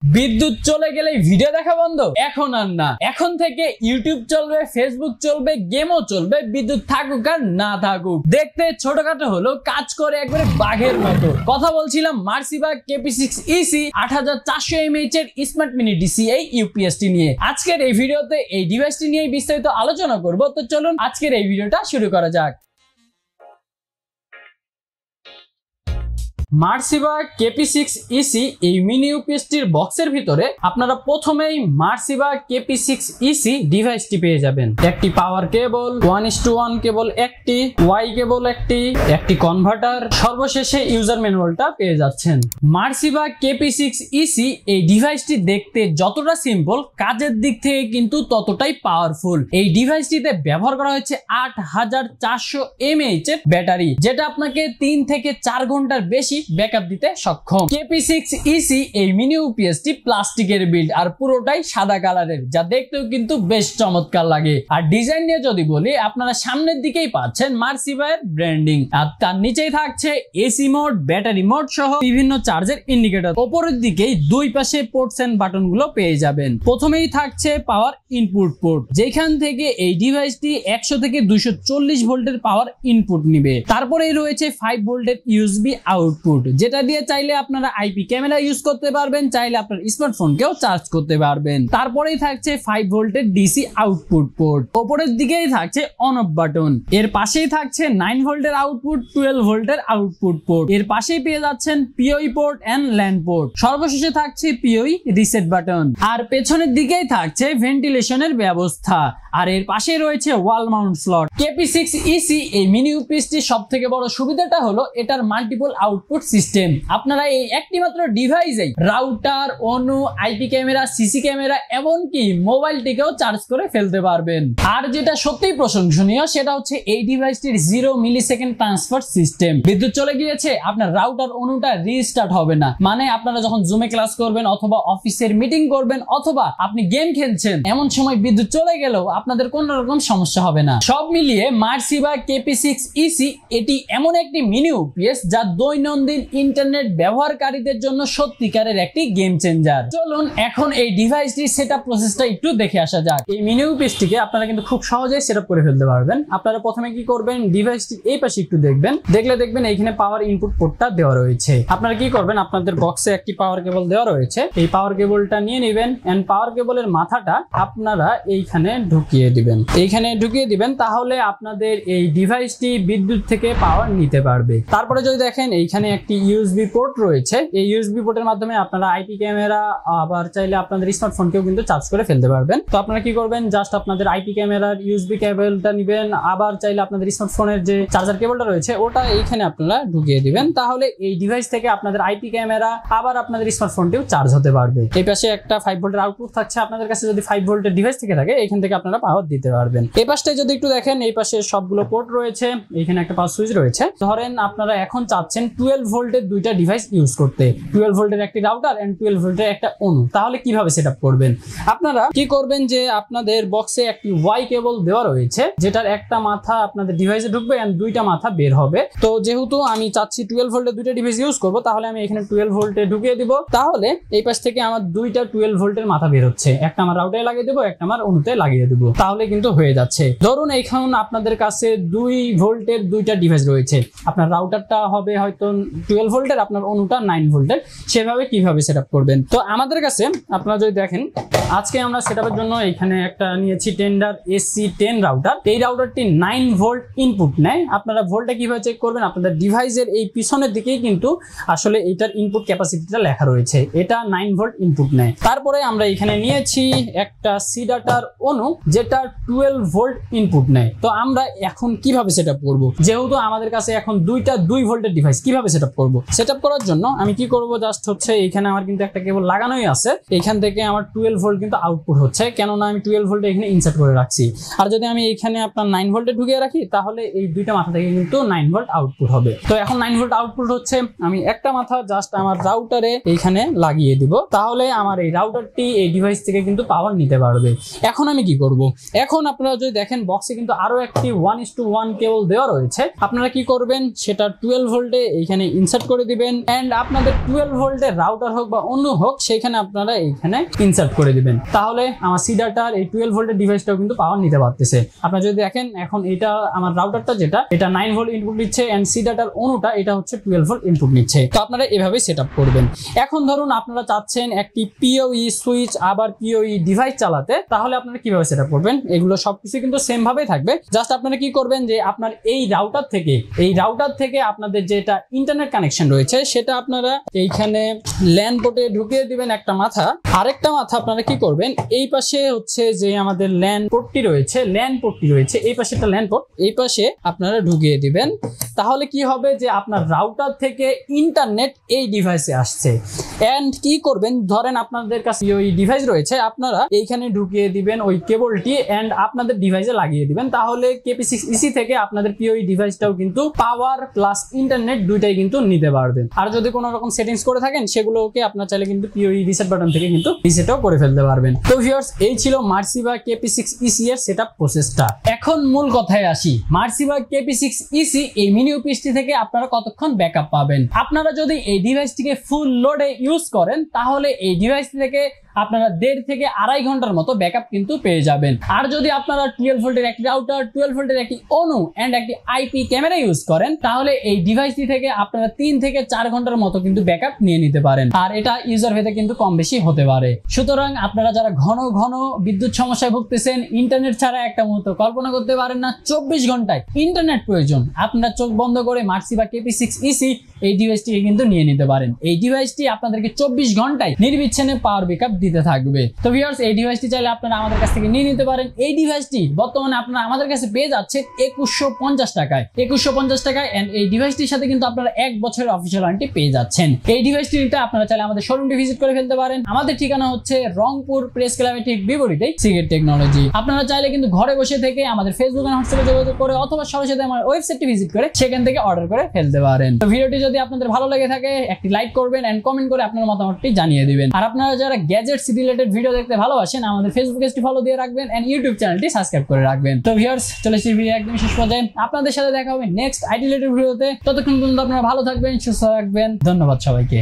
বিদ্যুৎ চলে গেলে ভিডিও দেখা বন্ধ? এখন আর না, এখন থেকে ইউটিউব চলবে, ফেসবুক চলবে, গেমও চলবে, বিদ্যুৎ থাকুক আর না থাকুক। দেখতে ছোটখাটো হলো, কাজ করে একবারে বাঘের মতো। কথা বলছিলাম মার্সিভা KP6EC 8400 mAh এর স্মার্ট মিনি ডিসি এই ইউপিএসটি নিয়ে। আজকের এই ভিডিওতে এই ডিভাইসটি নিয়ে বিস্তারিত আলোচনা করব। তো চলুন আজকের এই ভিডিওটা শুরু করা যাক। মার্সিভা KP6EC এই মিনি ইউপিএসটির বক্সের ভিতরে আপনারা প্রথমেই মার্সিভা KP6EC ডিভাইসটি পেয়ে যাবেন। একটি পাওয়ার কেবল, 1:1 কেবল একটি, ওয়াই কেবল একটি কনভার্টার, সর্বশেষে ইউজার ম্যানুয়ালটা পেয়ে যাচ্ছেন। মার্সিভা KP6EC এই ডিভাইসটি দেখতে যতটা সিম্পল, কাজের দিক থেকে কিন্তু ততটাই পাওয়ারফুল। এই ডিভাইসটিতে ব্যবহার করা হয়েছে 8400 mAh এর ব্যাটারি, যেটা আপনাকে 3 থেকে 4 ঘন্টার বেশি ব্যাকআপ দিতে সক্ষম। KP6EC এই মিনি ইউপিএসটি প্লাস্টিকের বিল্ড আর পুরোটাই সাদা কালারের, যা দেখতেও কিন্তু বেশ চমৎকার লাগে। আর ডিজাইন নিয়ে যদি বলি, আপনারা সামনের দিকেই পাচ্ছেন মার্সিভা এর ব্র্যান্ডিং, আর তার নিচেই থাকছে এসি মোড, ব্যাটারি মোড সহ বিভিন্ন চার্জের ইন্ডিকেটর। উপরের দিকেই দুই পাশে পোর্টস এন্ড বাটন গুলো পেয়ে যাবেন। প্রথমেই থাকছে পাওয়ার ইনপুট পোর্ট, যেখান থেকে এই ডিভাইসটি 100 থেকে 240 ভোল্টের পাওয়ার ইনপুট নিবে। তারপরেই রয়েছে 5 ভোল্টের ইউএসবি আউটপুট, যেটা দিয়ে চাইলে আপনারা আইপি ক্যামেরা ইউজ করতে পারবেন, চাইলে আপনার স্মার্টফোনকেও চার্জ করতে পারবেন। তারপরেই থাকছে 5 ভোল্টের ডিসি আউটপুট পোর্ট। উপরের দিকেই থাকছে অন অফ বাটন। এর পাশেই থাকছে 9 ভোল্টের আউটপুট, 12 ভোল্টের আউটপুট পোর্ট। এর পাশেই পেয়ে যাচ্ছেন পিওই পোর্ট এন্ড ল্যান্ড পোর্ট। সর্বশেষে থাকছে পিওই রিসেট বাটন। আর পেছনের দিকেই থাকছে ভেন্টিলেশনের ব্যবস্থা। আর এর পাশেই রয়েছে ওয়াল মাউন্ট স্লট। KP6EC এই মিনি ইউপিএসটির সবথেকে বড় সুবিধাটা হলো এটার মাল্টিপল আউটপুট সিস্টেম। আপনারা এই একটি মাত্র ডিভাইসেই রাউটার, অনু, আইপি ক্যামেরা, সিসি ক্যামেরা, এমনকি মোবাইলটিকেও চার্জ করে ফেলতে পারবেন। আর যেটা সত্যিই প্রশংসনীয়, সেটা হচ্ছে এই ডিভাইসটির 0 মিলিসেকেন্ড ট্রান্সফার সিস্টেম। বিদ্যুৎ চলে গিয়েছে, আপনার রাউটার অনুটা রিস্টার্ট হবে না। মানে আপনারা যখন জুমে ক্লাস করবেন, অথবা অফিসের মিটিং করবেন, অথবা আপনি গেম খেলছেন, এমন সময় বিদ্যুৎ চলে গেলেও আপনাদের কোন রকম সমস্যা হবে না। সব মিলিয়ে মার্সিভা KP6EC এটি এমন একটি মিনি ইউপিএস যা দৈনন্দিন ইন্টারনেট ব্যবহারকারীদের জন্য সত্যিকারের একটি গেম চেঞ্জার। চলুন এখন এই ডিভাইসটির সেটআপ প্রসেসটা একটু দেখে আসা যাক। এই মিনি ইউপিএসটিকে আপনারা কিন্তু খুব সহজেই সেটআপ করে ফেলতে পারবেন। আপনারা প্রথমে কি করবেন, ডিভাইসটি এই পাশে একটু দেখবেন, দেখবেন এইখানে পাওয়ার ইনপুট পোর্টটা দেওয়া রয়েছে। আপনারা কি করবেন, আপনাদের বক্সে একটি পাওয়ার কেবল দেওয়া রয়েছে, এই পাওয়ার কেবলটা নিয়ে নেবেন এন্ড পাওয়ার কেবলের মাথাটা আপনারা এইখানে ঢুকিয়ে দিবেন। তাহলে আপনাদের এই ডিভাইসটি বিদ্যুৎ থেকে পাওয়ার নিতে পারবে। তারপরে যদি দেখেন এইখানে একটি ইউএসবি পোর্ট রয়েছে, এই ইউএসবি পোর্টের মাধ্যমে আপনারা আইপি ক্যামেরা, আবার চাইলে আপনাদের স্মার্টফোনকেও কিন্তু চার্জ করে ফেলতে পারবেন। তো আপনারা কি করবেন, জাস্ট আপনাদের আইপি ক্যামেরার ইউএসবি কেবলটা নেবেন, আবার চাইলে আপনাদের স্মার্টফোনের যে চার্জার কেবলটা রয়েছে ওটা এইখানে আপনারা ঢুকিয়ে দিবেন। তাহলে এই ডিভাইস থেকে আপনাদের আইপি ক্যামেরা, আবার আপনাদের স্মার্টফোনটিও চার্জ হতে পারবে। এই পাশে একটা 5 ভোল্টের আউটপুট থাকছে। আপনাদের কাছে যদি 5 ভোল্টের ডিভাইস থেকে থাকে, এখান থেকে আপনারা পাওয়ার দিতে পারবেন। এই পাশটায় যদি একটু দেখেন, এই পাশে সবগুলো পোর্ট রয়েছে, এখানে একটা পাওয়ার সুইচ রয়েছে। ধরেন আপনারা এখন চাচ্ছেন 12 ভোল্টের দুইটা ডিভাইস ইউজ করতে, 12 ভোল্টের একটি রাউটার এন্ড 12 ভোল্টের একটা অনু। তাহলে কিভাবে সেটআপ করবেন? আপনারা কি করবেন, যে আপনাদের বক্সে একটি ওয়াই কেবল দেওয়া রয়েছে, যেটার একটা মাথা আপনাদের ডিভাইসে ঢুকবে এন্ড দুইটা মাথা বের হবে। তো যেহেতু আমি চাচ্ছি 12 ভোল্টের দুইটা ডিভাইস ইউজ করব, তাহলে আমি এখানে 12 ভোল্টে ঢুকিয়ে দিব। তাহলে এই পাশ থেকে আমার দুইটা 12 ভোল্টের মাথা বের হচ্ছে, একটা আমার রাউটারে লাগিয়ে দেবো, একটা আমার অনুতে লাগিয়ে দেবো। তাহলে কিন্তু হয়ে যাচ্ছে। ধরুন এখন আপনাদের কাছে 2 ভোল্টের দুইটা ডিভাইস রয়েছে, আপনার রাউটারটা হবে হয়তো 12 ভোল্টের, আপনার অনুটা 9 ভোল্টের। সেভাবে কিভাবে সেটআপ করবেন? তো আমাদের কাছে আপনারা যদি দেখেন, আজকে আমরা সেটআপের জন্য এখানে একটা নিয়েছি টেন্ডার SC10 রাউটার। এই রাউটারটি 9 ভোল্ট ইনপুট নেয়। আপনারা ভোল্টটা কিভাবে চেক করবেন, আপনাদের ডিভাইসের এই পিছনের দিকেই কিন্তু আসলে এটার ইনপুট ক্যাপাসিটিটা লেখা রয়েছে, এটা 9 ভোল্ট ইনপুট নেয়। তারপরে আমরা এখানে নিয়েছি একটা সিডাটার অনু, যেটা 12 ভোল্ট ইনপুট নেয়। তো আমরা এখন কিভাবে সেটআপ করব, যেহেতু আমাদের কাছে এখন দুইটা 2 ভোল্টের ডিভাইস, কিভাবে সেটআপ করব? সেটআপ করার জন্য আমি কি করব, জাস্ট হচ্ছে এখানে আমার কিন্তু একটা কেবল লাগানোই আছে, এখান থেকে আমার 12 ভোল্ট ভোল্ট কিন্তু আউটপুট হচ্ছে, কেননা আমি 12 ভোল্টে এখানে ইনসার্ট করে রাখছি। আর যদি আমি এখানে আপনার 9 ভোল্টে ঢুকিয়ে রাখি তাহলে এই দুইটা মাথা থেকে কিন্তু 9 ভোল্ট আউটপুট হবে। তো এখন 9 ভোল্ট আউটপুট হচ্ছে, আমি একটা মাথা জাস্ট আমার রাউটারে এইখানে লাগিয়ে দিব, তাহলে আমার এই রাউটারটি এই ডিভাইস থেকে কিন্তু পাওয়ার নিতে পারবে। এখন আমি কি করব, এখন আপনারা যদি দেখেন বক্সে কিন্তু আরো একটি 1:1 কেবল দেওয়া রয়েছে। আপনারা কি করবেন, সেটা 12 ভোল্টে এইখানে ইনসার্ট করে দিবেন, এন্ড আপনাদের 12 ভোল্টের রাউটার হোক বা অন্য হোক সেখানে আপনারা এইখানে ইনসার্ট করে দিবেন, তাহলে আমার সিডাটার এই 12 ভোল্টের ডিভাইসটাও কিন্তু পাওয়ার নিতে পারতেছে। আপনারা যদি দেখেন এখন এটা আমার রাউটারটা যেটা এটা 9 ভোল্ট ইনপুট নিচ্ছে, এন্ড সিডাটার অনুটা এটা হচ্ছে 12 ভোল্ট ইনপুট নিচ্ছে। তো আপনারা এভাবে সেটআপ করবেন। এখন ধরুন আপনারা চাচ্ছেন একটি পিওই সুইচ আবার পিওই ডিভাইস চালাতে, তাহলে আপনারা কিভাবে সেটআপ করবেন, এগুলো সবকিছু কিন্তু সেম ভাবেই থাকবে। জাস্ট আপনারা কি করবেন যে আপনার এই রাউটার থেকে আপনাদের যেটা ইন্টারনেট কানেকশন রয়েছে সেটা আপনারা এইখানে ল্যান পোর্টে ঢুকিয়ে দিবেন একটা মাথা, আরেকটা মাথা আপনারা কি করবেন এই পাশে হচ্ছে যে আমাদের ল্যান পোর্টটি রয়েছে এই পাশে একটা ল্যান পোর্ট, এই পাশে আপনারা ঢুকিয়ে দিবেন। তাহলে কি হবে যে আপনার রাউটার থেকে ইন্টারনেট এই ডিভাইসে আসছে। এন্ড কি করবেন, ধরেন আপনাদের কাছে ওই ডিভাইস রয়েছে, আপনারা এইখানে ঢুকিয়ে দিবেন ওই কেবলটি এন্ড আপনাদের ডিভাইসে লাগিয়ে দিবেন, তাহলে KP6EC থেকে আপনাদের পিওই ডিভাইসটাও কিন্তু পাওয়ার প্লাস ইন্টারনেট দুইটাই কিন্তু নিতে পারবেন। আর যদি কোনো রকম সেটিংস করে থাকেন সেগুলোকে আপনার চাইলে কিন্তু পিওই রিসেট বাটন থেকে কিন্তু রিসেটও করে ফেলতে পারবেন। তো ভিউয়ার্স, এই ছিল মার্সিভা KP6EC এর সেটআপ প্রসেসটা। এখন মূল কথায় আসি, মার্সিভা KP6EC এই মিনি ইউপিএসটি থেকে আপনারা কতক্ষণ ব্যাকআপ পাবেন। আপনারা যদি এই ডিভাইসটিকে ফুল লোডে ইউজ করেন তাহলে এই ডিভাইস থেকে আপনারা 1.5 থেকে 2.5 ঘন্টার মতো ব্যাকআপ কিন্তু পেয়ে যাবেন। আর যদি আপনারা 12 ভোল্টের একটি রাউটার, 12 ভোল্টের একটি অনু এন্ড একটি আইপি ক্যামেরা ইউজ করেন তাহলে এই ডিভাইসটি থেকে আপনারা 3 থেকে 4 ঘন্টার মতো কিন্তু ব্যাকআপ নিয়ে নিতে পারেন। আর এটা ইউজার ভেদে কিন্তু কম বেশি হতে পারে। সুতরাং আপনারা যারা ঘন ঘন বিদ্যুৎ সমস্যায় ভুগতেছেন, ইন্টারনেট ছাড়া একটা মুহূর্ত কল্পনা করতে পারেন না, 24 ঘন্টায় ইন্টারনেট প্রয়োজন, আপনারা চোখ বন্ধ করে মার্সিভা KP6EC এই ডিভাইসটিকে কিন্তু নিয়ে নিতে পারেন। এই ডিভাইসটি আপনাদেরকে 24 ঘন্টায় নির্বিচ্ছিন্নে পাওয়ার ব্যাকআপ দিতে থাকবে। তো ভিউয়ার্স, এই ডিভাইসটি চাইলে আপনারা আমাদের কাছ থেকে নিয়ে নিতে পারেন। এই ডিভাইসটি বর্তমানে আপনারা আমাদের কাছে পেয়ে যাচ্ছে 2150 টাকায়, 2150 টাকায়। এন্ড এই ডিভাইসটির সাথে কিন্তু আপনারা 1 বছরের অফিসিয়াল ওয়ারেন্টি পেয়ে যাচ্ছেন। এই ডিভাইসটি নিতে আপনারা চাইলে আমাদের শোরুমটি ভিজিট করে ফেলতে পারেন। আমাদের ঠিকানা হচ্ছে রংপুর প্রেস ক্লাবের ঠিক বিপরীতে সিগেট টেকনোলজি। আপনারা চাইলে কিন্তু ঘরে বসে থেকে আমাদের ফেসবুক আর হোয়াটসঅ্যাপে যোগাযোগ করে অথবা সরাসরি আমার ওয়েবসাইটটি ভিজিট করে সেখান থেকে অর্ডার করে ফেলতে পারেন। তো ভিডিওটি যদি আপনাদের ভালো লেগে থাকে একটি লাইক করবেন এন্ড কমেন্ট করে আপনার মতামতটি জানিয়ে দিবেন। আর আপনারা যারা গ্যাজেটস রিলেটেড ভিডিও দেখতে ভালোবাসেন আমাদের ফেসবুক পেজটি ফলো দিয়ে রাখবেন এন্ড ইউটিউব চ্যানেলটি সাবস্ক্রাইব করে রাখবেন। তো ভিউয়ার্স, চলে এসেছি ভিডিও একদম শেষ পর্যায়ে। আপনাদের সাথে দেখা হবে নেক্সট আইটি রিলেটেড ভিডিওতে। ততক্ষণ পর্যন্ত আপনারা ভালো থাকবেন, সুস্থ থাকবেন। ধন্যবাদ সবাইকে।